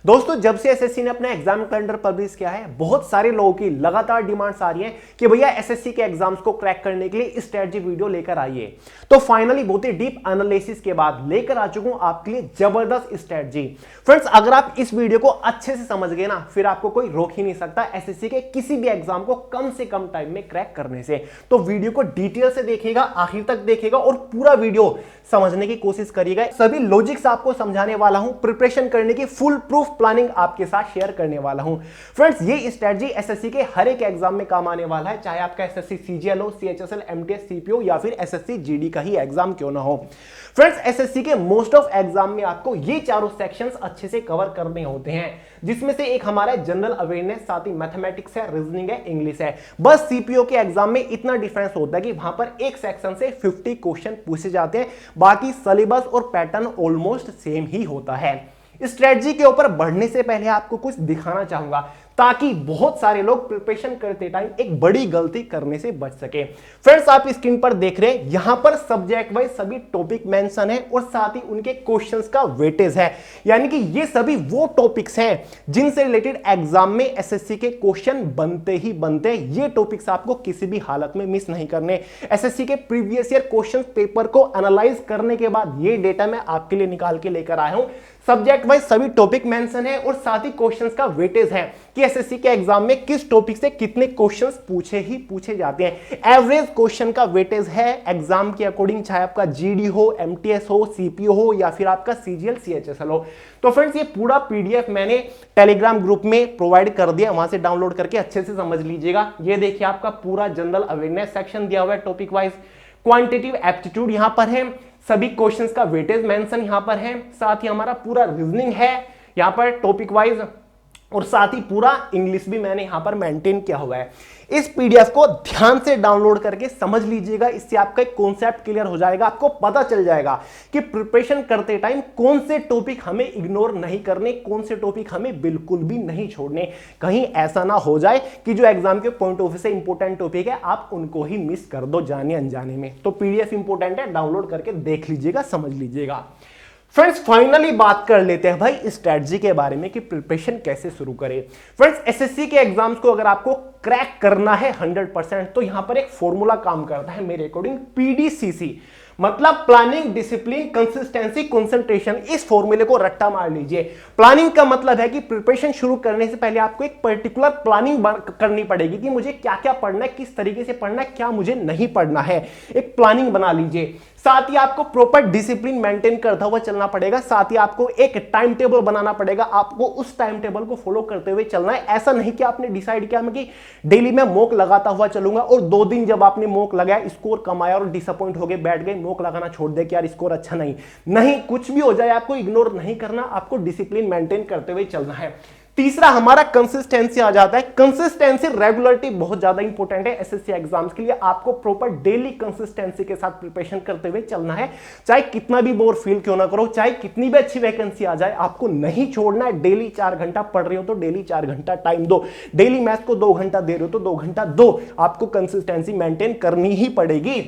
दोस्तों जब से एसएससी ने अपना एग्जाम कैलेंडर पब्लिश किया है, बहुत सारे लोगों की लगातार डिमांड्स आ रही हैं कि भैया एसएससी के एग्जाम्स को क्रैक करने के लिए स्ट्रेटजी वीडियो लेकर आइए। तो फाइनली बहुत ही डीप एनालिसिस के बाद लेकर आ चुका हूं आपके लिए जबरदस्त स्ट्रेटजी। फ्रेंड्स अगर आप इस वीडियो को अच्छे से समझ गए ना, फिर आपको कोई रोक ही नहीं सकता एसएससी के किसी भी एग्जाम को कम से कम टाइम में क्रैक करने से। तो वीडियो को डिटेल से देखिएगा, आखिर तक देखिएगा और पूरा वीडियो समझने की कोशिश करिएगा। सभी लॉजिक्स आपको समझाने वाला हूं, प्रिपरेशन करने की फुल प्रूफ प्लानिंग आपके साथ शेयर करने वाला हूं। फ्रेंड्स ये स्ट्रेटजी एसएससी के हर एक एग्जाम में काम आने वाला है, चाहे आपका एसएससी सीजीएल हो, सीएचएसएल, एमटीएस, सीपीओ या फिर एसएससी जीडी का ही एग्जाम क्यों ना हो। फ्रेंड्स एसएससी के मोस्ट ऑफ एग्जाम में आपको ये चारों सेक्शंस अच्छे से कवर करने होते हैं, जिसमें से एक हमारा जनरल अवेयरनेस, साथ ही मैथमेटिक्स है, रीजनिंग है, इंग्लिश है। बस सीपीओ के एग्जाम में इतना डिफरेंस होता है कि वहां पर एक सेक्शन से 50 क्वेश्चन पूछे जाते हैं, बाकी सिलेबस और पैटर्न ऑलमोस्ट सेम ही होता है। स्ट्रेटजी के ऊपर बढ़ने से पहले आपको कुछ दिखाना चाहूंगा, ताकि बहुत सारे लोग प्रिपरेशन करते टाइम एक बड़ी गलती करने से बच सके। फ्रेंड्स आप स्क्रीन पर देख रहे हैं, यहां पर सब्जेक्ट वाइज सभी टॉपिक मेंशन है और साथ ही उनके क्वेश्चंस का वेटेज है, यानी कि ये सभी वो टॉपिक्स हैं जिनसे रिलेटेड एग्जाम में एसएससी के क्वेश्चन बनते ही बनते हैं। ये टॉपिक्स आपको किसी भी हालत में मिस नहीं करने। एसएससी के प्रीवियस ईयर क्वेश्चन पेपर को एनालाइज करने के बाद ये डेटा मैं आपके लिए निकाल के लेकर आया हूं। सब्जेक्ट वाइज सभी टॉपिक मेंशन है और साथ ही क्वेश्चंस का वेटेज है कि एसएससी के एग्जाम में किस टॉपिक से कितने क्वेश्चंस पूछे जाते हैं। एवरेज क्वेश्चन का वेटेज है एग्जाम के अकॉर्डिंग, चाहे आपका जीडी हो, एमटीएस हो, सीपीओ हो या फिर आपका सीजीएल, सीएचएसएल हो। तो फ्रेंड्स ये पूरा पीडीएफ मैंने टेलीग्राम ग्रुप में प्रोवाइड कर दिया, वहां से डाउनलोड करके अच्छे से समझ लीजिएगा। ये देखिए आपका पूरा जनरल अवेयरनेस सेक्शन दिया हुआ है टॉपिक वाइज, क्वांटिटेटिव एप्टीट्यूड यहां पर है, सभी क्वेश्चंस का वेटेज मेंशन यहां पर है, साथ ही हमारा पूरा रीजनिंग है यहां पर टॉपिक वाइज और साथ ही पूरा इंग्लिश भी मैंने यहां पर मेंटेन किया हुआ है। इस पीडीएफ को ध्यान से डाउनलोड करके समझ लीजिएगा, इससे आपका एक कॉन्सेप्ट क्लियर हो जाएगा। आपको पता चल जाएगा कि प्रिपरेशन करते टाइम कौन से टॉपिक हमें इग्नोर नहीं करने, कौन से टॉपिक हमें बिल्कुल भी नहीं छोड़ने। कहीं ऐसा ना हो जाए कि जो एग्जाम के पॉइंट ऑफ व्यू से इंपॉर्टेंट टॉपिक है आप उनको ही मिस कर दो जाने अनजाने में। तो पीडीएफ इंपॉर्टेंट है, डाउनलोड करके देख लीजिएगा, समझ लीजिएगा। फ्रेंड्स फाइनली बात कर लेते हैं भाई स्ट्रेटजी के बारे में कि प्रिपरेशन कैसे शुरू करें। फ्रेंड्स एसएससी के एग्जाम्स को अगर आपको क्रैक करना है 100%, तो यहां पर एक फॉर्मूला काम करता है मेरे अकॉर्डिंग, पीडीसीसी, मतलब प्लानिंग, डिसिप्लिन, कंसिस्टेंसी, कंसंट्रेशन। इस फॉर्मूले को रट्टा मार लीजिए। प्लानिंग का मतलब है कि प्रिपरेशन शुरू करने से पहले आपको एक पर्टिकुलर प्लानिंग करनी पड़ेगी कि मुझे क्या क्या पढ़ना है, किस तरीके से पढ़ना है, क्या मुझे नहीं पढ़ना है। एक प्लानिंग बना लीजिए। साथ ही आपको प्रॉपर डिसिप्लिन मेंटेन करता हुआ चलना पड़ेगा। साथ ही आपको एक टाइम टेबल बनाना पड़ेगा, आपको उस टाइम टेबल को फॉलो करते हुए चलना है। ऐसा नहीं कि आपने डिसाइड किया कि डेली मैं मॉक लगाता हुआ चलूंगा और 2 दिन जब आपने मॉक लगाया, स्कोर कम आया और डिसअपॉइंट हो गए, बैठ गए, मॉक लगाना छोड़ दे कि यार स्कोर अच्छा नहीं, कुछ भी हो जाए आपको इग्नोर नहीं करना, आपको डिसिप्लिन मेंटेन करते हुए चलना है। तीसरा हमारा कंसिस्टेंसी आ जाता है। कंसिस्टेंसी, रेगुलरिटी बहुत ज्यादा इंपॉर्टेंट है एसएससी एग्जाम्स के लिए। आपको प्रॉपर डेली कंसिस्टेंसी के साथ प्रिपरेशन करते हुए चलना है, चाहे कितना भी बोर फील क्यों ना करो, चाहे कितनी भी अच्छी वैकेंसी आ जाए, आपको नहीं छोड़ना है। डेली 4 घंटा पढ़ रहे हो तो डेली 4 घंटा टाइम दो, डेली मैथ्स को 2 घंटा दे रहे हो तो 2 घंटा दो, आपको कंसिस्टेंसी मेंटेन करनी ही पड़ेगी।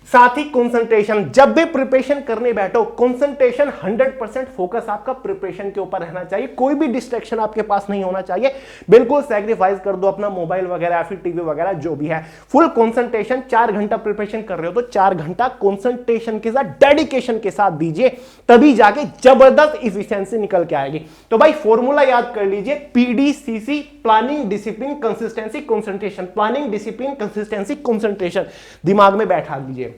साथ ही कंसंट्रेशन, जब भी प्रिपरेशन करने बैठो कंसंट्रेशन 100% फोकस आपका प्रिपरेशन के ऊपर रहना चाहिए। कोई भी डिस्ट्रैक्शन आपके पास नहीं होना चाहिए। बिल्कुल सैक्रिफाइस कर दो अपना मोबाइल वगैरह या फिर टीवी वगैरह जो भी है। फुल कंसंट्रेशन, 4 घंटा प्रिपरेशन कर रहे हो तो 4 घंटा कंसंट्रेशन के साथ, डेडिकेशन के साथ दीजिए, तभी जाके जबरदस्त इफिशिएंसी निकल के आएगी। तो भाई फॉर्मूला याद कर लीजिए, PDCC, planning, discipline, consistency, concentration. Planning, discipline, consistency, concentration दिमाग में बैठा लीजिए।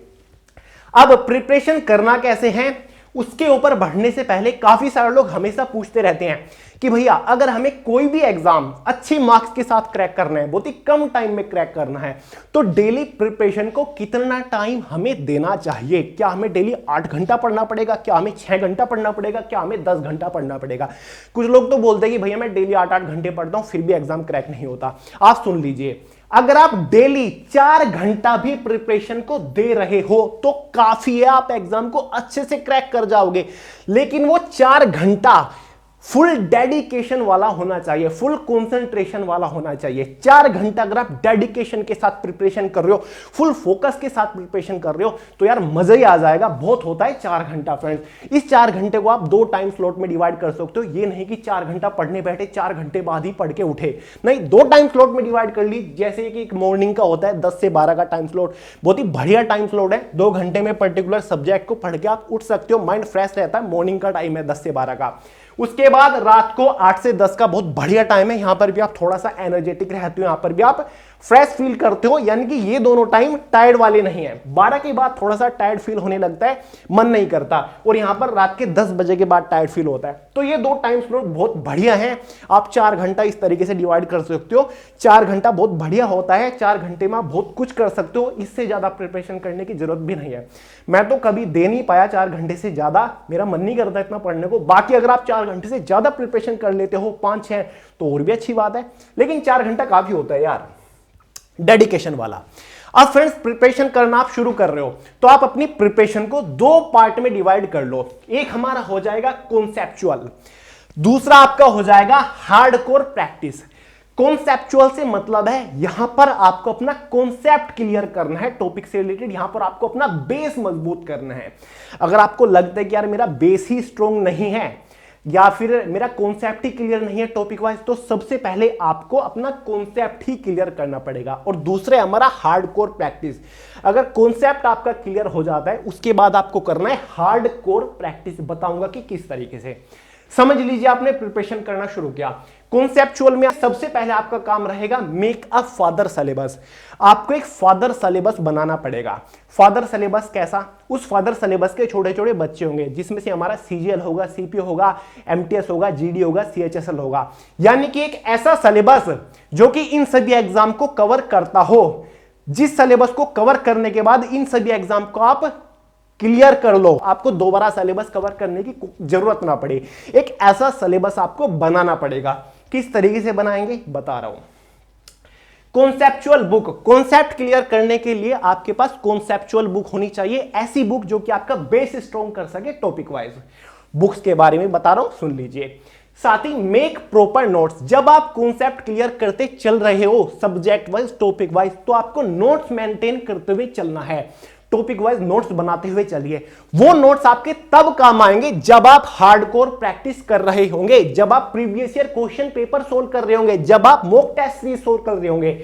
अब प्रिपरेशन करना कैसे है उसके ऊपर बढ़ने से पहले काफी सारे लोग हमेशा पूछते रहते हैं कि भैया अगर हमें कोई भी एग्जाम अच्छी मार्क्स के साथ क्रैक करना है, बहुत ही कम टाइम में क्रैक करना है, तो डेली प्रिपरेशन को कितना टाइम हमें देना चाहिए? क्या हमें डेली 8 घंटा पढ़ना पड़ेगा? क्या हमें 6 घंटा पढ़ना पड़ेगा? क्या हमें 10 घंटा पढ़ना पड़ेगा? कुछ लोग तो बोलते हैं कि भैया मैं डेली 8-8 घंटे पढ़ता हूं फिर भी एग्जाम क्रैक नहीं होता। आप सुन लीजिए, अगर आप डेली 4 घंटा भी प्रिपरेशन को दे रहे हो तो काफी है, आप एग्जाम को अच्छे से क्रैक कर जाओगे। लेकिन वो 4 घंटा फुल डेडिकेशन वाला होना चाहिए, फुल कंसंट्रेशन वाला होना चाहिए। 4 घंटा अगर आप डेडिकेशन के साथ प्रिपरेशन कर रहे हो, फुल फोकस के साथ प्रिपरेशन कर रहे हो, तो यार मजा ही आ जाएगा। बहुत होता है 4 घंटा फ्रेंड्स। इस 4 घंटे को आप 2 टाइम स्लॉट में डिवाइड कर सकते हो। ये नहीं कि 4 घंटा पढ़ने बैठे 4 घंटे बाद ही पढ़ के उठे, नहीं, 2 टाइम स्लॉट में डिवाइड कर ली। जैसे कि एक मॉर्निंग का होता है 10 से 12 का टाइम स्लॉट, बहुत ही बढ़िया टाइम स्लॉट है। 2 घंटे में पर्टिकुलर सब्जेक्ट को पढ़ के आप उठ सकते हो, माइंड फ्रेश रहता है। मॉर्निंग का टाइम है 10 से 12 का। उसके बाद रात को 8 से 10 का बहुत बढ़िया टाइम है। यहां पर भी आप थोड़ा सा एनर्जेटिक रहते हो, यहां पर भी आप फ्रेश फील करते हो, यानी कि ये दोनों टाइम टायर्ड वाले नहीं है। 12 के बाद थोड़ा सा टायर्ड फील होने लगता है, मन नहीं करता, और यहां पर रात के 10 बजे के बाद टायर्ड फील होता है। तो ये 2 टाइम स्लॉट बहुत बढ़िया है। आप 4 घंटा इस तरीके से डिवाइड कर सकते हो। 4 घंटा बहुत बढ़िया होता है। 4 घंटे में आप बहुत कुछ कर सकते हो। इससे ज्यादा प्रिपरेशन करने की जरूरत भी नहीं है। मैं तो कभी दे नहीं पाया 4 घंटे से ज्यादा, मेरा मन नहीं करता इतना पढ़ने को। बाकी अगर आप 4 घंटे से ज्यादा प्रिपरेशन कर लेते हो, 5-6, तो और भी अच्छी बात है। लेकिन 4 घंटा काफी होता है यार डेडिकेशन वाला। अब फ्रेंड्स, प्रिपरेशन करना आप शुरू कर रहे हो, तो आप अपनी प्रिपरेशन को 2 पार्ट में डिवाइड कर लो। एक हमारा हो जाएगा कॉन्सेप्चुअल, दूसरा आपका हो जाएगा हार्डकोर प्रैक्टिस। कॉन्सेप्चुअल से मतलब है यहां पर आपको अपना कॉन्सेप्ट क्लियर करना है टॉपिक से रिलेटेड। यहां पर आपको अपना बेस मजबूत करना है। अगर आपको लगता है कि यार मेरा बेस ही स्ट्रॉन्ग नहीं है, या फिर मेरा कॉन्सेप्ट ही क्लियर नहीं है टॉपिक वाइज, तो सबसे पहले आपको अपना कॉन्सेप्ट ही क्लियर करना पड़ेगा। और दूसरे हमारा हार्डकोर प्रैक्टिस। अगर कॉन्सेप्ट आपका क्लियर हो जाता है, उसके बाद आपको करना है हार्डकोर प्रैक्टिस। बताऊंगा कि किस तरीके से। समझ लीजिए आपने प्रिपरेशन करना शुरू किया कॉन्सेप्चुअल में, सबसे पहले आपका काम रहेगा मेक अ फादर सिलेबस। आपको एक फादर सिलेबस बनाना पड़ेगा। फादर सिलेबस कैसा? उस फादर सिलेबस के छोटे छोटे बच्चे होंगे, जिसमें से हमारा सीजीएल होगा, सीपीओ होगा, एमटीएस होगा, जीडी होगा, सीएचएसएल होगा। यानी कि एक ऐसा सिलेबस जो कि इन सभी एग्जाम को कवर करता हो, जिस सिलेबस को कवर करने के बाद इन सभी एग्जाम को आप क्लियर कर लो, आपको दोबारा सिलेबस कवर करने की जरूरत ना पड़े। एक ऐसा सिलेबस आपको बनाना पड़ेगा। किस तरीके से बनाएंगे बता रहा हूं। कॉन्सेप्चुअल बुक, कॉन्सेप्ट क्लियर करने के लिए आपके पास कॉन्सेप्चुअल बुक होनी चाहिए। ऐसी बुक जो कि आपका बेस स्ट्रॉन्ग कर सके टॉपिक वाइज। बुक्स के बारे में बता रहा हूं, सुन लीजिए। साथ ही मेक प्रॉपर नोट्स। जब आप कॉन्सेप्ट क्लियर करते चल रहे हो सब्जेक्ट वाइज, टॉपिक वाइज, तो आपको नोट्स मेंटेन करते हुए चलना है। टॉपिक वाइज नोट्स बनाते हुए चलिए। वो नोट्स आपके तब काम आएंगे जब आप हार्डकोर प्रैक्टिस कर रहे होंगे, जब आप previous year question paper solve कर रहे होंगे, जब आप मॉक टेस्ट सीरीज सोल्व कर रहे होंगे।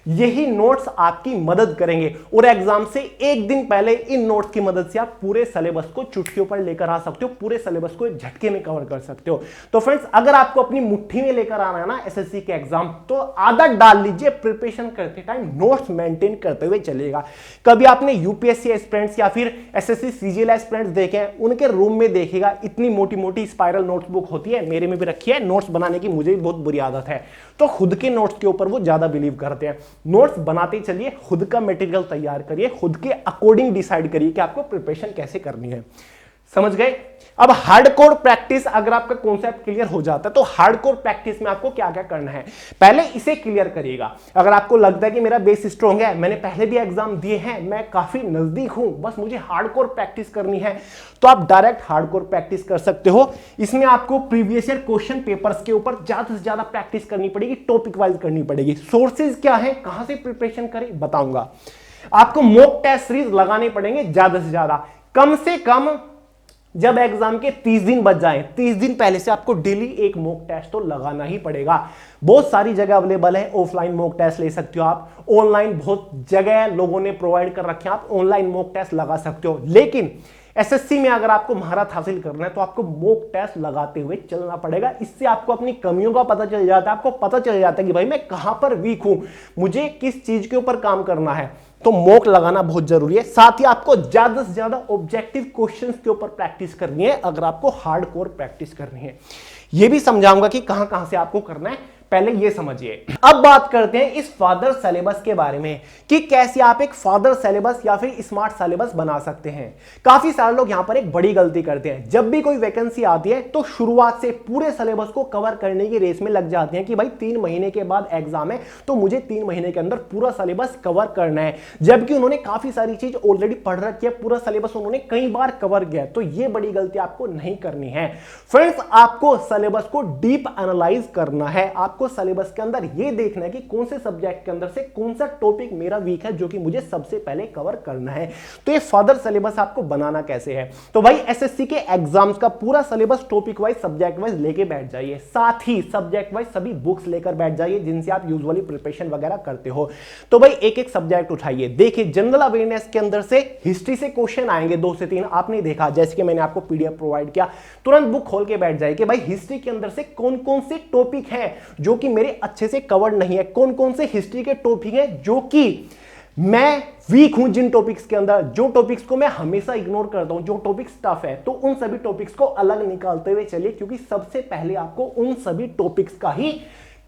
यही नोट्स आपकी मदद करेंगे। और एग्जाम से एक दिन पहले इन नोट्स की मदद से आप पूरे सिलेबस को चुटकियों पर लेकर आ सकते हो, पूरे सिलेबस को एक झटके में कवर कर सकते हो। तो फ्रेंड्स, अगर आपको अपनी मुट्ठी में लेकर आना है ना एसएससी के एग्जाम, तो आदत डाल लीजिए प्रिपरेशन करते टाइम नोट्स मेंटेन करते हुए चलेगा। कभी आपने यूपीएससी एस्पिरेंट्स या फिर एसएससी सीजीएल एस्पिरेंट्स देखे हैं, उनके रूम में देखिएगा इतनी मोटी मोटी स्पाइरल नोटबुक होती है। मेरे में भी रखी है। नोट्स बनाने की मुझे भी बहुत बुरी आदत है, तो खुद के नोट्स के ऊपर वो ज्यादा बिलीव करते हैं। नोट्स बनाते चलिए, खुद का मटेरियल तैयार करिए, खुद के अकॉर्डिंग डिसाइड करिए कि आपको प्रिपरेशन कैसे करनी है। समझ गए? अब हार्डकोर प्रैक्टिस, अगर आपका कॉन्सेप्ट क्लियर हो जाता है तो हार्डकोर प्रैक्टिस में आपको क्या क्या करना है, पहले इसे क्लियर करिएगा। अगर आपको लगता है कि मेरा बेस स्ट्रॉन्ग है, मैंने पहले भी एग्जाम दिए हैं, मैं काफी नजदीक हूं, बस मुझे हार्डकोर प्रैक्टिस करनी है, तो आप डायरेक्ट हार्डकोर प्रैक्टिस कर सकते हो। इसमें आपको प्रीवियस ईयर क्वेश्चन पेपर्स के ऊपर ज्यादा से ज्यादा प्रैक्टिस करनी पड़ेगी, टॉपिक वाइज करनी पड़ेगी। सोर्सेज क्या है, कहां से प्रिपरेशन करें, बताऊंगा। आपको मॉक टेस्ट सीरीज लगाने पड़ेंगे ज्यादा से ज्यादा। कम से कम जब एग्जाम के 30 दिन बच जाएं, 30 दिन पहले से आपको डेली एक मॉक टेस्ट तो लगाना ही पड़ेगा। बहुत सारी जगह अवेलेबल है, ऑफलाइन मॉक टेस्ट ले सकते हो आप, ऑनलाइन बहुत जगह लोगों ने प्रोवाइड कर रखे हैं, आप ऑनलाइन मॉक टेस्ट लगा सकते हो। लेकिन एसएससी में अगर आपको महारत हासिल करना है तो आपको मॉक टेस्ट लगाते हुए चलना पड़ेगा। इससे आपको अपनी कमियों का पता चल जाता है, आपको पता चल जाता है कि भाई मैं कहां पर वीक हूं, मुझे किस चीज के ऊपर काम करना है। तो मॉक लगाना बहुत जरूरी है। साथ ही आपको ज्यादा से ज्यादा ऑब्जेक्टिव क्वेश्चंस के ऊपर प्रैक्टिस करनी है, अगर आपको हार्डकोर प्रैक्टिस करनी है। यह भी समझाऊंगा कि कहां कहां से आपको करना है पहले ये समझिए। अब बात करते हैं इस फादर सिलेबस के बारे में कि कैसे आप एक फादर सिलेबस या फिर स्मार्ट सिलेबस बना सकते हैं। काफी सारे लोग यहां पर एक बड़ी गलती करते हैं, जब भी कोई वैकेंसी आती है तो शुरुआत से पूरे सिलेबस को कवर करने की रेस में लग जाते हैं कि भाई 3 महीने के बाद एग्जाम है तो मुझे 3 महीने के अंदर पूरा सिलेबस कवर करना है, जबकि उन्होंने काफी सारी चीज ऑलरेडी पढ़ रखी है, पूरा सिलेबस उन्होंने कई बार कवर किया। तो यह बड़ी गलती आपको नहीं करनी है फ्रेंड्स। आपको सिलेबस को डीप एनालाइज करना है, आपको सिलेबस के अंदर यह देखना है कि कौन से सब्जेक्ट के अंदर से कौन सा टॉपिक मेरा वीक है जो कि मुझे सबसे पहले कवर करना है। तो ये फादर सिलेबस आपको बनाना कैसे है, तो भाई एसएससी के एग्जाम्स का पूरा syllabus topic wise subject wise लेके बैठ जाइए, साथ ही सब्जेक्ट वाइज सभी बुक्स लेकर बैठ जाइए जिनसे आप यूजुअली प्रिपरेशन वगैरह करते हो। तो भाई एक एक सब्जेक्ट उठाइए। देखिए जनरल अवेयरनेस के अंदर से हिस्ट्री से क्वेश्चन आएंगे 2 से 3, आपने देखा जैसे कि मैंने आपको पीडीएफ प्रोवाइड किया, तुरंत बुक खोल के बैठ जाइए कि भाई हिस्ट्री के अंदर से कौन कौन से टॉपिक हैं जो कि मेरे अच्छे से कवर नहीं है, कौन कौन से हिस्ट्री के टॉपिक हैं जो कि मैं वीक हूं, जिन टॉपिक्स के अंदर, जो टॉपिक्स को मैं हमेशा इग्नोर करता हूं, जो टॉपिक्स टफ है, तो उन सभी टॉपिक्स को अलग निकालते हुए चलिए, क्योंकि सबसे पहले आपको उन सभी टॉपिक्स का ही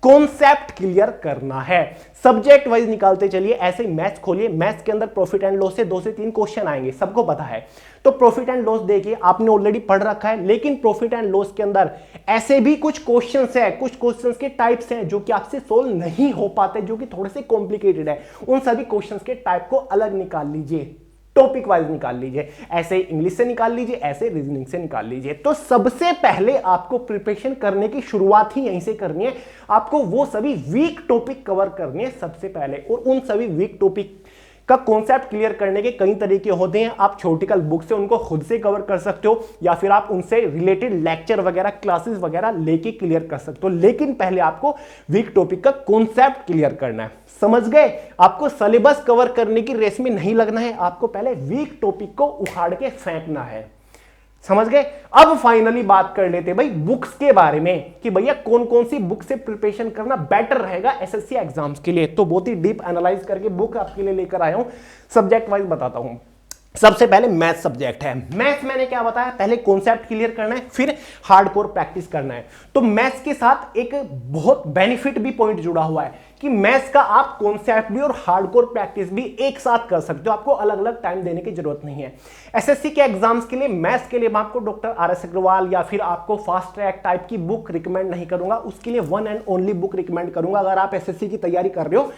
कॉन्सेप्ट क्लियर करना है। सब्जेक्ट वाइज निकालते चलिए। ऐसे मैथ्स खोलिए, मैथ्स के अंदर प्रॉफिट एंड लॉस से 2 से 3 क्वेश्चन आएंगे, सबको पता है। तो प्रॉफिट एंड लॉस देखिए, आपने ऑलरेडी पढ़ रखा है, लेकिन प्रॉफिट एंड लॉस के अंदर ऐसे भी कुछ क्वेश्चंस हैं, कुछ क्वेश्चंस के टाइप्स हैं जो कि आपसे सोल्व नहीं हो पाते, जो कि थोड़े से कॉम्प्लिकेटेड है। उन सभी क्वेश्चंस के टाइप को अलग निकाल लीजिए, टॉपिक वाइज निकाल लीजिए, ऐसे इंग्लिश से निकाल लीजिए, ऐसे रीजनिंग से निकाल लीजिए। तो सबसे पहले आपको प्रिपरेशन करने की शुरुआत ही यहीं से करनी है। आपको वो सभी वीक टॉपिक कवर करने हैं सबसे पहले, और उन सभी वीक टॉपिक का कॉन्सेप्ट क्लियर करने के कई तरीके होते हैं। आप थ्योरेटिकल बुक से उनको खुद से कवर कर सकते हो, या फिर आप उनसे रिलेटेड लेक्चर वगैरह, क्लासेस वगैरह लेके क्लियर कर सकते हो, लेकिन पहले आपको वीक टॉपिक का कॉन्सेप्ट क्लियर करना है। समझ गए? आपको सिलेबस कवर करने की रेस में नहीं लगना है, आपको पहले वीक टॉपिक को उखाड़ के फेंकना है। समझ गए? अब फाइनली बात कर लेते हैं भाई बुक्स के बारे में कि भैया कौन कौन सी बुक से प्रिपरेशन करना बेटर रहेगा एसएससी एग्जाम्स के लिए। तो बहुत ही डीप एनालाइज करके बुक आपके लिए लेकर आया हूं, सब्जेक्ट वाइज बताता हूं। सबसे पहले मैथ सब्जेक्ट है। मैथ्स मैंने क्या बताया, पहले कॉन्सेप्ट क्लियर करना है, फिर हार्डकोर प्रैक्टिस करना है। तो मैथ्स के साथ एक बहुत बेनिफिट भी पॉइंट जुड़ा हुआ है कि मैथ्स का आप कॉन्सेप्ट भी और हार्डकोर प्रैक्टिस भी एक साथ कर सकते हो, आपको अलग अलग टाइम देने की जरूरत नहीं है। एसएससी के एग्जाम्स के लिए मैथ्स के लिए मैं आपको डॉक्टर आर.एस. अग्रवाल या फिर आपको फास्ट ट्रैक टाइप की बुक रिकमेंड नहीं करूंगा, उसके लिए one and only book recommend करूंगा। अगर आप एसएससी की तैयारी कर रहे हो,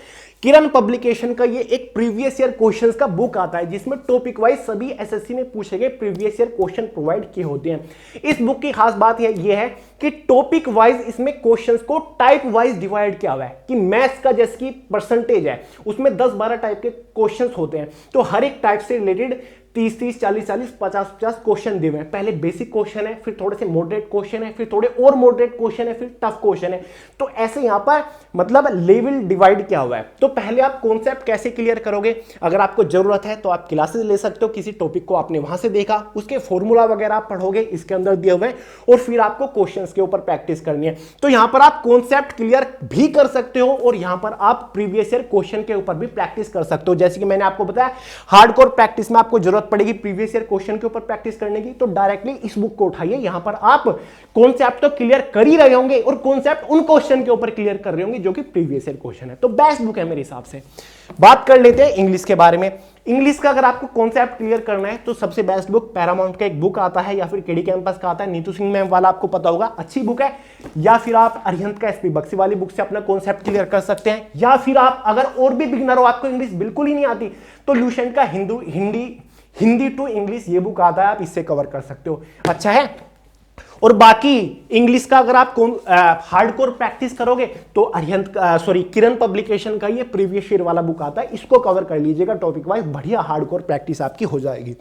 किरण पब्लिकेशन का ये एक प्रीवियस ईयर क्वेश्चंस का बुक आता है जिसमें टॉपिक वाइज सभी एसएससी में पूछे गए प्रीवियस ईयर क्वेश्चन प्रोवाइड किए होते हैं। इस बुक की खास बात ये है कि टॉपिक वाइज इसमें क्वेश्चंस को टाइप वाइज डिवाइड किया हुआ है कि मैथ्स का जैसे कि परसेंटेज है उसमें 10-12 टाइप के क्वेश्चंस होते हैं, तो हर एक टाइप से रिलेटेड 30-30, 40-40, 50-50 क्वेश्चन दिए हुए हैं। पहले बेसिक क्वेश्चन है, फिर थोड़े से मॉडरेट क्वेश्चन है, फिर थोड़े और मॉडरेट क्वेश्चन है, फिर टफ क्वेश्चन है। तो ऐसे यहां पर मतलब लेवल डिवाइड किया हुआ है। तो पहले आप कॉन्सेप्ट कैसे क्लियर करोगे, अगर आपको जरूरत है तो आप क्लासेस ले सकते हो, किसी टॉपिक को आपने वहां से देखा, उसके फॉर्मूला वगैरह आप पढ़ोगे, इसके अंदर दिए हुए हैं, और फिर आपको क्वेश्चंस के ऊपर प्रैक्टिस करनी है। तो यहां पर आप कॉन्सेप्ट क्लियर भी कर सकते हो और यहां पर आप प्रीवियस ईयर क्वेश्चन के ऊपर भी प्रैक्टिस कर सकते हो। जैसे कि मैंने आपको बताया, हार्डकोर प्रैक्टिस में आपको जरूरत पड़ेगी प्रीवियस ईयर क्वेश्चन के ऊपर प्रैक्टिस करने की, तो डायरेक्टली इस बुक को उठाइए। यहां पर आप कॉन्सेप्ट तो क्लियर कर ही रहे होंगे और कॉन्सेप्ट उन क्वेश्चन के ऊपर क्लियर कर रहे होंगे जो कि प्रीवियस ईयर क्वेश्चन है। तो बेस्ट बुक है मेरे हिसाब से। बात कर लेते हैं इंग्लिश के बारे में। इंग्लिश का अगर आपको कॉन्सेप्ट क्लियर करना है तो सबसे बेस्ट बुक पैरामाउंट का एक बुक आता है, या फिर केडी कैंपस का आता है, नीतू सिंह मैम वाला, आपको पता होगा, अच्छी बुक है। या फिर आप अरिहंत का एसपी बक्सी वाली बुक से अपना कॉन्सेप्ट क्लियर कर सकते हैं। या फिर आप अगर और भी बिगिनर हो, आपको इंग्लिश बिल्कुल ही नहीं आती, तो ल्यूसेंट का हिंदी टू इंग्लिश ये बुक आता है, आप इससे कवर कर सकते हो, अच्छा है। और बाकी इंग्लिश का अगर आप हार्डकोर प्रैक्टिस करोगे तो किरण पब्लिकेशन का ये प्रीवियस ईयर वाला बुक आता है, इसको कवर कर लीजिएगा टॉपिक वाइज, बढ़िया हार्डकोर प्रैक्टिस आपकी हो जाएगी।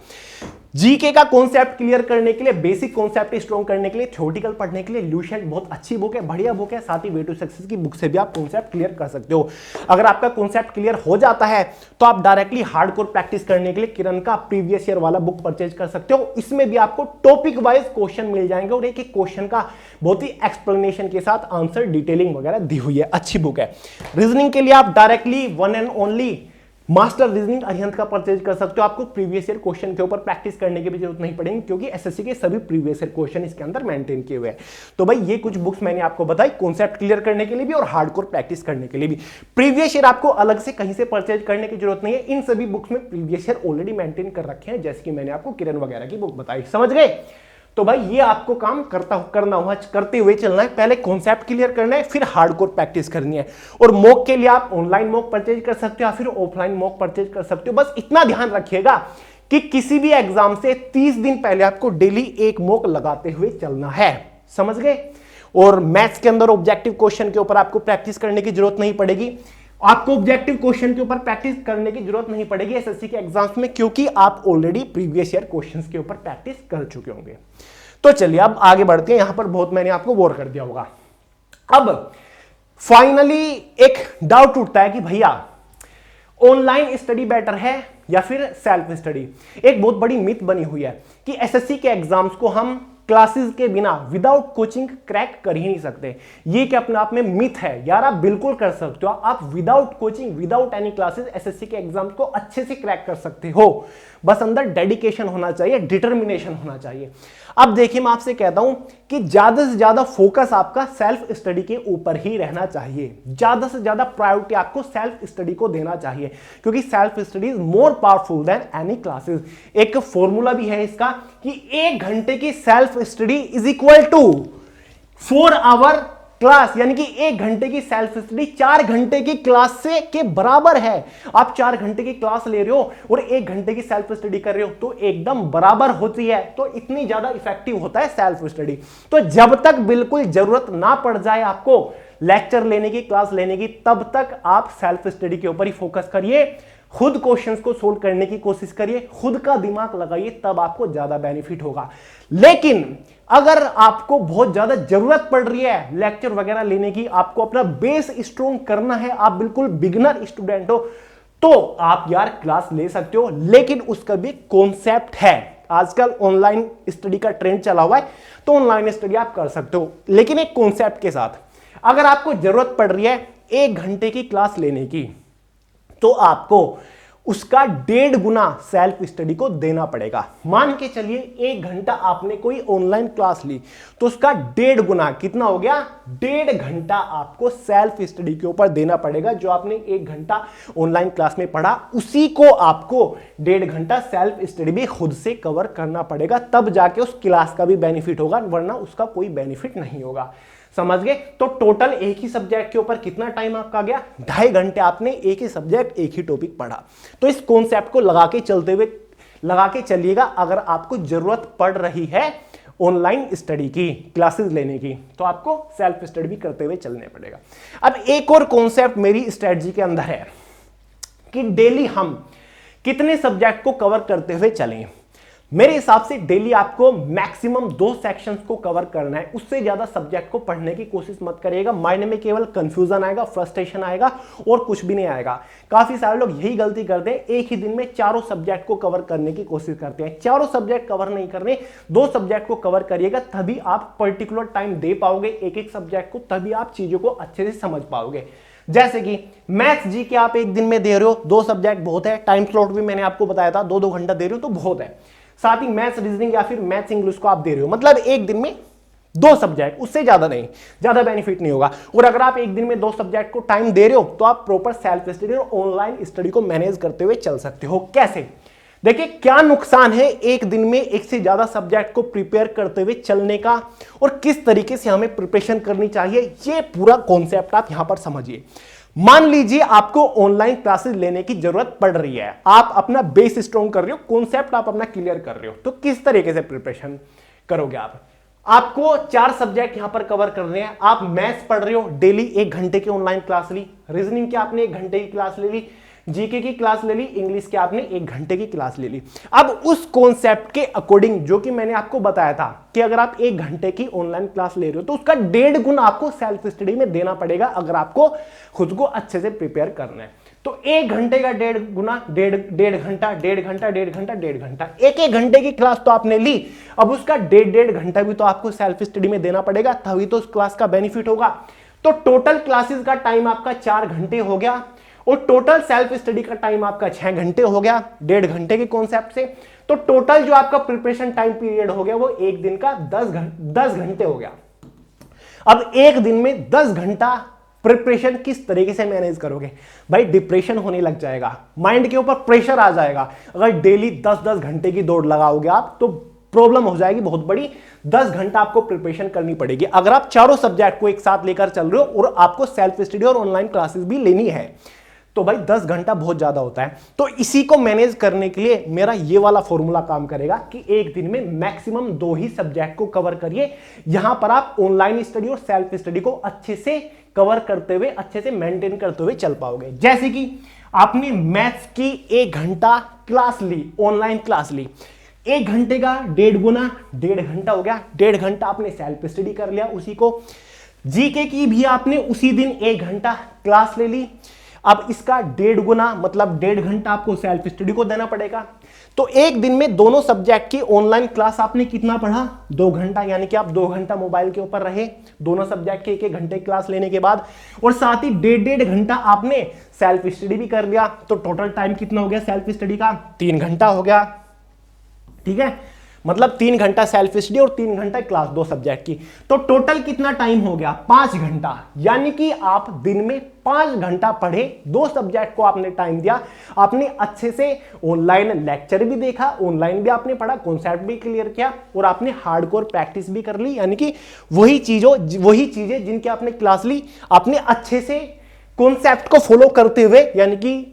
जीके का कॉन्सेप्ट क्लियर करने के लिए, बेसिक कॉन्सेप्ट स्ट्रॉन्ग करने के लिए, थ्योरेटिकल पढ़ने के लिए ल्यूसेंट बहुत अच्छी बुक है, बढ़िया बुक है। साथ ही वे टू सक्सेस की बुक से भी आप कॉन्सेप्ट क्लियर कर सकते हो। अगर आपका कॉन्सेप्ट क्लियर हो जाता है तो आप डायरेक्टली हार्डकोर प्रैक्टिस करने के लिए किरण का प्रीवियस ईयर वाला बुक परचेज कर सकते हो। इसमें भी आपको टॉपिक वाइज क्वेश्चन मिल जाएंगे और एक एक क्वेश्चन का बहुत ही एक्सप्लेनेशन के साथ आंसर डिटेलिंग वगैरह दी हुई है, अच्छी बुक है। रीजनिंग के लिए आप directly one and only master reasoning Arihant का परचेज कर सकते हो। आपको प्रीवियस ईयर क्वेश्चन के ऊपर प्रैक्टिस करने की भी जरूरत नहीं पड़ेगी, क्योंकि एसएससी के सभी प्रीवियस ईयर क्वेश्चन इसके अंदर मेंटेन किए हुए हैं। तो भाई ये कुछ बुक्स मैंने आपको बताई कॉन्सेप्ट क्लियर करने के लिए भी और हार्डकोर प्रैक्टिस करने के लिए भी। प्रीवियस ईयर आपको अलग से कहीं से परचेज करने की जरूरत नहीं है, इन सभी बुक्स में प्रीवियस ईयर ऑलरेडी मेंटेन कर रखे हैं, जैसे कि मैंने आपको किरण वगैरह की बुक बताई। समझ गए? तो भाई ये आपको काम करते हुए चलना है। पहले कॉन्सेप्ट क्लियर करना है, फिर हार्डकोर प्रैक्टिस करनी है। और मॉक के लिए आप ऑनलाइन मॉक परचेज कर सकते हो या फिर ऑफलाइन मॉक परचेज कर सकते हो। बस इतना ध्यान रखिएगा कि किसी भी एग्जाम से 30 दिन पहले आपको डेली एक मॉक लगाते हुए चलना है। समझ गए? और मैथ्स के अंदर ऑब्जेक्टिव क्वेश्चन के ऊपर आपको प्रैक्टिस करने की जरूरत नहीं पड़ेगी। आपको ऑब्जेक्टिव क्वेश्चन के ऊपर प्रैक्टिस करने की जरूरत नहीं पड़ेगी एसएससी के एग्जाम्स में, क्योंकि आप ऑलरेडी प्रीवियस ईयर क्वेश्चंस के ऊपर प्रैक्टिस कर चुके होंगे। तो चलिए अब आगे बढ़ते हैं। यहां पर बहुत मैंने आपको बोर कर दिया होगा। अब फाइनली एक डाउट उठता है कि भैया ऑनलाइन स्टडी बेटर है या फिर सेल्फ स्टडी। एक बहुत बड़ी मिथ बनी हुई है कि एसएससी के एग्जाम्स को हम क्लासेस के बिना विदाउट कोचिंग क्रैक कर ही नहीं सकते। ये कि अपने आप में मिथ है यार, आप बिल्कुल कर सकते हो। आप without coaching without any classes SSC के एग्जाम को अच्छे से क्रैक कर सकते हो। बस अंदर डेडिकेशन होना चाहिए, डिटर्मिनेशन होना चाहिए। अब देखिए मैं आपसे कहता हूं कि ज्यादा से ज्यादा फोकस आपका सेल्फ स्टडी के ऊपर ही रहना चाहिए। ज्यादा से ज्यादा प्रायोरिटी आपको सेल्फ स्टडी को देना चाहिए, क्योंकि self study is more powerful than any classes. एक फॉर्मूला भी है इसका कि 1 घंटे की self study is equal to 4 hour class, यानी कि 1 घंटे की सेल्फ स्टडी 4 घंटे की क्लास से के बराबर है। आप 4 घंटे की क्लास ले रहे हो और 1 घंटे की सेल्फ स्टडी कर रहे हो तो एकदम बराबर होती है। तो इतनी ज्यादा इफेक्टिव होता है सेल्फ स्टडी। तो जब तक बिल्कुल जरूरत ना पड़ जाए आपको लेक्चर लेने की, क्लास लेने की, तब तक आप सेल्फ स्टडी के ऊपर ही फोकस करिए। खुद क्वेश्चंस को सोल्व करने की कोशिश करिए, खुद का दिमाग लगाइए, तब आपको ज्यादा बेनिफिट होगा। लेकिन अगर आपको बहुत ज्यादा जरूरत पड़ रही है लेक्चर वगैरह लेने की, आपको अपना बेस स्ट्रॉन्ग करना है, आप बिल्कुल बिगिनर स्टूडेंट हो, तो आप यार क्लास ले सकते हो, लेकिन उसका भी कॉन्सेप्ट है। आजकल ऑनलाइन स्टडी का ट्रेंड चला हुआ है, तो ऑनलाइन स्टडी आप कर सकते हो, लेकिन एक कॉन्सेप्ट के साथ। अगर आपको जरूरत पड़ रही है 1 घंटे की क्लास लेने की, तो आपको उसका 1.5 गुना सेल्फ स्टडी को देना पड़ेगा। मान के चलिए 1 घंटा आपने कोई ऑनलाइन क्लास ली, तो उसका 1.5 गुना कितना हो गया? 1.5 घंटा आपको सेल्फ स्टडी के ऊपर देना पड़ेगा। जो आपने 1 घंटा ऑनलाइन क्लास में पढ़ा, उसी को आपको 1.5 घंटा सेल्फ स्टडी भी खुद से कवर करना पड़ेगा, तब जाके उस क्लास का भी बेनिफिट होगा, वरना उसका कोई बेनिफिट नहीं होगा। समझ गए? तो टोटल एक ही सब्जेक्ट के ऊपर कितना टाइम आपका गया? 2.5 घंटे आपने एक ही सब्जेक्ट, एक ही टॉपिक पढ़ा। तो इस कॉन्सेप्ट को लगा के चलिएगा। अगर आपको जरूरत पड़ रही है ऑनलाइन स्टडी की, क्लासेस लेने की, तो आपको सेल्फ स्टडी भी करते हुए चलने पड़ेगा। अब एक और कॉन्सेप्ट मेरी स्ट्रेटजी के अंदर है कि डेली हम कितने सब्जेक्ट को कवर करते हुए चलें। मेरे हिसाब से डेली आपको मैक्सिमम 2 सेक्शंस को कवर करना है। उससे ज्यादा सब्जेक्ट को पढ़ने की कोशिश मत करिएगा। माइंड में केवल कंफ्यूजन आएगा, फ्रस्ट्रेशन आएगा और कुछ भी नहीं आएगा। काफी सारे लोग यही गलती करते हैं, एक ही दिन में 4 सब्जेक्ट को कवर करने की कोशिश करते हैं। 4 सब्जेक्ट कवर नहीं करने, 2 सब्जेक्ट को कवर करिएगा, तभी आप पर्टिकुलर टाइम दे पाओगे एक सब्जेक्ट को, तभी आप चीजों को अच्छे से समझ पाओगे। जैसे कि मैथ्स जी के आप एक दिन में दे रहे हो, 2 सब्जेक्ट बहुत है। टाइम स्लॉट भी मैंने आपको बताया था, 2-2 घंटा दे रहे हो तो बहुत है। साथ ही मैथ्स रीजनिंग या फिर मैथ्स इंग्लिश को आप दे रहे हो, मतलब एक दिन में 2 सब्जेक्ट, उससे ज्यादा नहीं, ज्यादा बेनिफिट नहीं होगा। और अगर आप एक दिन में 2 सब्जेक्ट को टाइम दे रहे हो, तो आप प्रॉपर सेल्फ स्टडी और ऑनलाइन स्टडी को मैनेज करते हुए चल सकते हो। कैसे? देखिए क्या नुकसान है एक दिन में एक से ज्यादा सब्जेक्ट को प्रिपेयर करते हुए चलने का, और किस तरीके से हमें प्रिपरेशन करनी चाहिए, ये पूरा कॉन्सेप्ट आप यहां पर समझिए। मान लीजिए आपको ऑनलाइन क्लासेस लेने की जरूरत पड़ रही है, आप अपना बेस स्ट्रॉन्ग कर रहे हो, कॉन्सेप्ट आप अपना क्लियर कर रहे हो, तो किस तरीके से प्रिपरेशन करोगे आप? आपको 4 सब्जेक्ट यहां पर कवर करने हैं। आप मैथ्स पढ़ रहे हो, डेली 1 घंटे की ऑनलाइन क्लास ली, रीजनिंग की आपने 1 घंटे की क्लास ले ली, जीके की क्लास ले ली, इंग्लिश की आपने 1 घंटे की क्लास ले ली। अब उस कॉन्सेप्ट के अकॉर्डिंग जो कि मैंने आपको बताया था कि अगर आप 1 घंटे की ऑनलाइन क्लास ले रहे हो, तो उसका 1.5 गुना आपको सेल्फ स्टडी में देना पड़ेगा, अगर आपको खुद को अच्छे से प्रिपेयर करना है। तो 1 घंटे का 1.5 गुना, 1.5 घंटा, 1.5 घंटा, 1.5 घंटा, 1.5 घंटा, 1 घंटे की क्लास तो आपने ली, अब उसका 1.5 घंटा भी तो आपको सेल्फ स्टडी में देना पड़ेगा, तभी तो उस क्लास का बेनिफिट होगा। तो टोटल क्लासेस का टाइम आपका 4 घंटे हो गया, और टोटल सेल्फ स्टडी का टाइम आपका 6 घंटे हो गया 1.5 घंटे के कॉन्सेप्ट से। तो टोटल जो आपका प्रिपरेशन टाइम पीरियड हो गया वो एक दिन का 10 घंटे हो गया। अब एक दिन में 10 घंटा प्रिपरेशन किस तरीके से मैनेज करोगे? भाई डिप्रेशन होने लग जाएगा, माइंड के ऊपर प्रेशर आ जाएगा। अगर डेली 10-10 घंटे की दौड़ लगाओगे आप तो प्रॉब्लम हो जाएगी बहुत बड़ी। 10 घंटा आपको प्रिपरेशन करनी पड़ेगी अगर आप चारों सब्जेक्ट को एक साथ लेकर चल रहे हो और आपको सेल्फ स्टडी और ऑनलाइन क्लासेस भी लेनी है। तो भाई 10 घंटा बहुत ज्यादा होता है। तो इसी को मैनेज करने के लिए मेरा ये वाला फॉर्मूला काम करेगा कि एक दिन में मैक्सिमम 2 ही सब्जेक्ट को कवर करिए। यहां पर आप ऑनलाइन स्टडी और सेल्फ स्टडी को अच्छे से कवर करते हुए, अच्छे से मेंटेन करते हुए चल पाओगे। जैसे कि आपने मैथ्स की 1 घंटा क्लास ली, ऑनलाइन क्लास ली, 1 घंटे का 1.5 गुना 1.5 घंटा हो गया। 1.5 घंटा आपने सेल्फ स्टडी कर लिया उसी को। जीके की भी आपने उसी दिन 1 घंटा क्लास ले ली। अब इसका 1.5 गुना मतलब 1.5 घंटा आपको सेल्फ स्टडी को देना पड़ेगा। तो एक दिन में दोनों सब्जेक्ट की ऑनलाइन क्लास आपने कितना पढ़ा? 2 घंटा, यानी कि आप 2 घंटा मोबाइल के ऊपर रहे दोनों सब्जेक्ट के 1-1 घंटे क्लास लेने के बाद, और साथ ही 1.5 घंटा आपने सेल्फ स्टडी भी कर लिया। तो टोटल टाइम कितना हो गया सेल्फ स्टडी का? 3 घंटा हो गया। ठीक है, मतलब 3 घंटा सेल्फ स्टडी और 3 घंटा क्लास 2 सब्जेक्ट की। तो टोटल कितना टाइम हो गया? 5 घंटा। यानी कि आप दिन में 5 घंटा पढ़े, 2 सब्जेक्ट को आपने टाइम दिया, आपने अच्छे से ऑनलाइन लेक्चर भी देखा, ऑनलाइन भी आपने पढ़ा, कॉन्सेप्ट भी क्लियर किया और आपने हार्डकोर प्रैक्टिस भी कर ली। यानी कि वही चीजें जिनकी आपने क्लास ली, आपने अच्छे से कॉन्सेप्ट को फॉलो करते हुए, यानी कि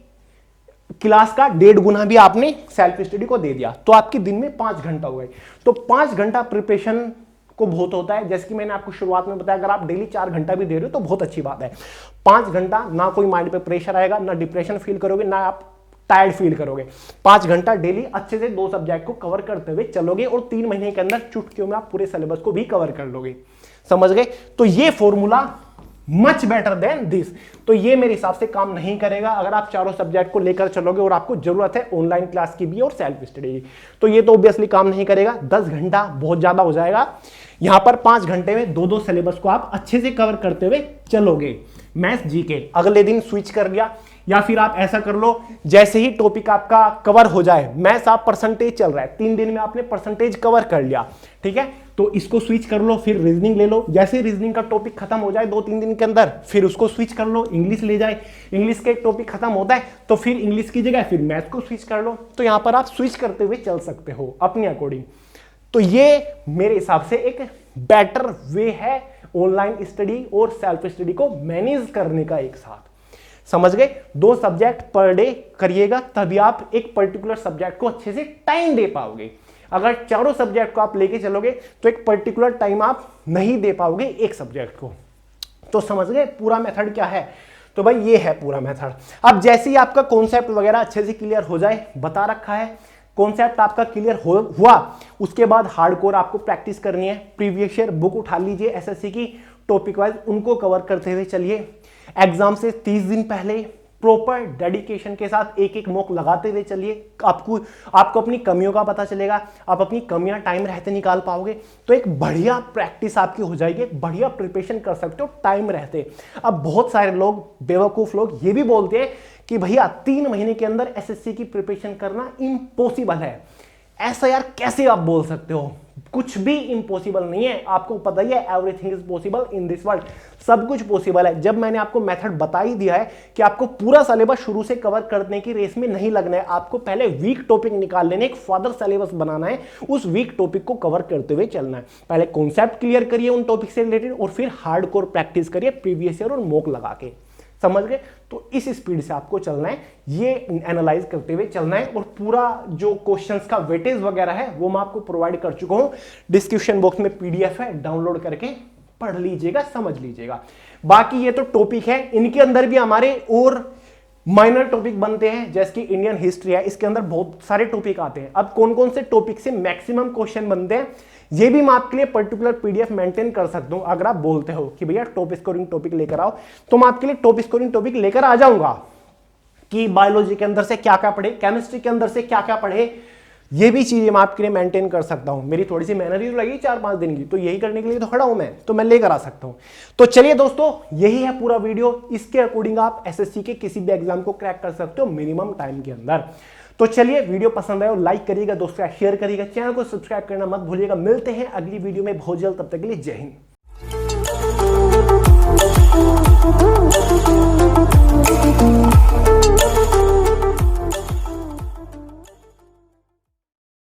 क्लास का 1.5 गुना भी आपने सेल्फ स्टडी को दे दिया। तो आपके दिन में 5 घंटा हो गए। तो 5 घंटा प्रिपरेशन को बहुत होता है। जैसे कि मैंने आपको शुरुआत में बताया, अगर आप डेली 4 घंटा भी दे रहे हो तो बहुत अच्छी बात है। 5 घंटा ना कोई माइंड पे प्रेशर आएगा, ना डिप्रेशन फील करोगे, ना आप टायर्ड फील करोगे। 5 घंटा डेली अच्छे से 2 सब्जेक्ट को कवर करते हुए चलोगे और 3 महीने के अंदर चुटकियों में आप पूरे सिलेबस को भी कवर कर लोगे। समझ गए? तो ये formula much better than this. तो ये मेरे हिसाब से काम नहीं करेगा अगर आप चारों सब्जेक्ट को लेकर चलोगे और आपको जरूरत है ऑनलाइन क्लास की भी और सेल्फ स्टडी की। तो ये तो ऑब्वियसली काम नहीं करेगा। 10 घंटा बहुत ज्यादा हो जाएगा। यहां पर 5 घंटे में 2-2 सिलेबस को आप अच्छे से कवर करते हुए चलोगे। मैथ्स जीके अगले दिन स्विच कर लिया, या फिर आप ऐसा कर लो, जैसे ही टॉपिक आपका कवर हो जाए, मैथ्स आप परसेंटेज चल रहा है, 3 दिन में आपने परसेंटेज कवर कर लिया, ठीक है, तो इसको स्विच कर लो, फिर रीजनिंग ले लो। जैसे रीजनिंग का टॉपिक खत्म हो जाए 2-3 दिन के अंदर, फिर उसको स्विच कर लो, इंग्लिश ले जाए, इंग्लिश के टॉपिक खत्म होता है तो फिर इंग्लिश की जगह फिर मैथ्स को स्विच कर लो। तो यहां पर आप स्विच करते हुए चल सकते हो अपने अकॉर्डिंग। तो ये मेरे हिसाब से एक बेटर वे है ऑनलाइन स्टडी और सेल्फ स्टडी को मैनेज करने का एक साथ। समझ गए? 2 सब्जेक्ट पर डे करिएगा, तभी आप एक पर्टिकुलर सब्जेक्ट को अच्छे से टाइम दे पाओगे। अगर चारों सब्जेक्ट को आप लेके चलोगे तो एक पर्टिकुलर टाइम आप नहीं दे पाओगे एक सब्जेक्ट को। तो समझ गए पूरा मेथड क्या है? तो भाई ये है पूरा मेथड। अब जैसे ही आपका कॉन्सेप्ट वगैरह अच्छे से क्लियर हो जाए, बता रखा है, कॉन्सेप्ट आपका क्लियर हुआ, उसके बाद हार्डकोर आपको प्रैक्टिस करनी है। प्रीवियस ईयर बुक उठा लीजिए एसएससी की, टॉपिक वाइज उनको कवर करते हुए चलिए। एग्जाम से 30 दिन पहले प्रॉपर डेडिकेशन के साथ एक मॉक लगाते हुए चलिए। आपको अपनी कमियों का पता चलेगा, आप अपनी कमियां टाइम रहते निकाल पाओगे, तो एक बढ़िया प्रैक्टिस आपकी हो जाएगी, एक बढ़िया प्रिपरेशन कर सकते हो टाइम रहते। अब बहुत सारे लोग, बेवकूफ लोग ये भी बोलते हैं कि भैया 3 महीने के अंदर एसएससी की प्रिपरेशन करना इम्पॉसिबल है। ऐसा यार कैसे आप बोल सकते हो? कुछ भी इम्पॉसिबल नहीं है। आपको पता ही है everything is possible in this world, सब कुछ पॉसिबल है। जब मैंने आपको मेथड बता ही दिया है कि आपको पूरा सिलेबस शुरू से कवर करने की रेस में नहीं लगना है, आपको पहले वीक टॉपिक निकाल लेने, एक फर्दर सिलेबस बनाना है, उस वीक टॉपिक को कवर करते हुए चलना है। पहले कॉन्सेप्ट क्लियर करिए उन टॉपिक से रिलेटेड और फिर हार्डकोर प्रैक्टिस करिए प्रीवियस ईयर और मॉक लगा के। समझ गए? तो इस स्पीड से आपको चलना है, ये एनालाइज करते हुए चलना है। और पूरा जो क्वेश्चंस का वेटेज वगैरह है वो मैं आपको प्रोवाइड कर चुका हूं, डिस्क्रिप्शन बॉक्स में पीडीएफ है, डाउनलोड करके पढ़ लीजिएगा, समझ लीजिएगा। बाकी ये तो टॉपिक है, इनके अंदर भी हमारे और माइनर टॉपिक बनते हैं, जैसे कि इंडियन हिस्ट्री है, इसके अंदर बहुत सारे टॉपिक आते हैं। अब कौन कौन से टॉपिक से मैक्सिमम क्वेश्चन बनते हैं ये भी मैं आपके लिए पर्टिकुलर पीडीएफ मेंटेन कर सकता हूं। अगर आप बोलते हो कि भैया टॉप स्कोरिंग टॉपिक लेकर आओ, तो मैं आपके लिए टॉप स्कोरिंग टॉपिक लेकर आ जाऊंगा कि बायोलॉजी के अंदर से क्या क्या पढ़े, केमिस्ट्री के अंदर से क्या क्या पढ़े, ये भी चीजें मैं आपके लिए मेंटेन कर सकता हूं। मेरी थोड़ी सी मेहनत ही तो लगी 4-5 दिन की, तो यही करने के लिए तो खड़ा हूं मैं, तो मैं लेकर आ सकता हूं। तो चलिए दोस्तों, यही है पूरा वीडियो। इसके अकॉर्डिंग आप एसएससी के किसी भी एग्जाम को क्रैक कर सकते हो मिनिमम टाइम के अंदर। तो चलिए, वीडियो पसंद आया लाइक करिएगा, दोस्तों शेयर करिएगा, चैनल को सब्सक्राइब करना मत भूलिएगा। मिलते हैं अगली वीडियो में बहुत जल्द, तब तक के लिए जय हिंद।